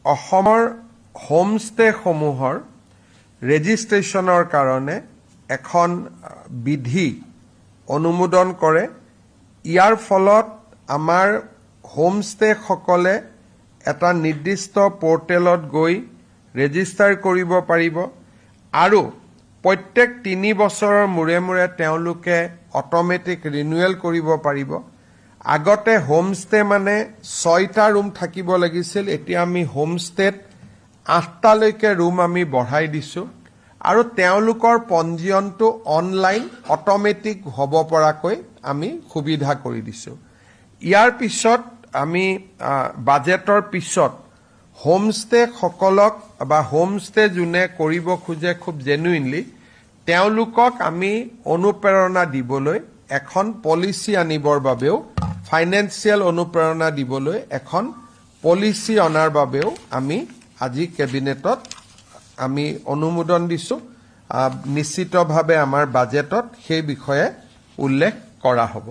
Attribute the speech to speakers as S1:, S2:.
S1: অসমৰ হোমষ্টে সমূহৰ ৰেজিষ্ট্ৰেশ্যনৰ কাৰণে এখন বিধি অনুমোদন কৰে। ইয়াৰ ফলত আমাৰ হোমষ্টে সকলে এটা নিৰ্দিষ্ট পোৰ্টেলত গৈ ৰেজিষ্টাৰ কৰিব পাৰিব আৰু প্ৰত্যেক 3 বছৰৰ মূৰে মূৰে তেওঁলোকে অটোমেটিক ৰিনিউৱেল কৰিব পাৰিব। আগতে হোমষ্টে মানে 6টা ৰুম থাকিব লাগিছিল, এতিয়া আমি হোমষ্টেত 8টালৈকে ৰুম আমি বঢ়াই দিছো আৰু তেওঁলোকৰ পঞ্জীয়নটো অনলাইন অটোমেটিক হ'ব পৰাকৈ আমি সুবিধা কৰি দিছো। ইয়াৰ পিছত আমি বাজেটৰ পিছত হোমষ্টে সকলক বা হোমষ্টে যোনে কৰিব খোজে খুব জেনুইনলি তেওঁলোকক আমি অনুপ্ৰেৰণা দিবলৈ এখন পলিচি আনিবৰ বাবেও ফাইনেন্সিয়েল অনুপ্ৰেৰণা দিবলৈ এখন পলিচি অনাৰ বাবেও আমি আজি কেবিনেটত আমি অনুমোদন দিছো। নিশ্চিতভাৱে আমাৰ বাজেটত সেই বিষয়ে উল্লেখ কৰা হ'ব।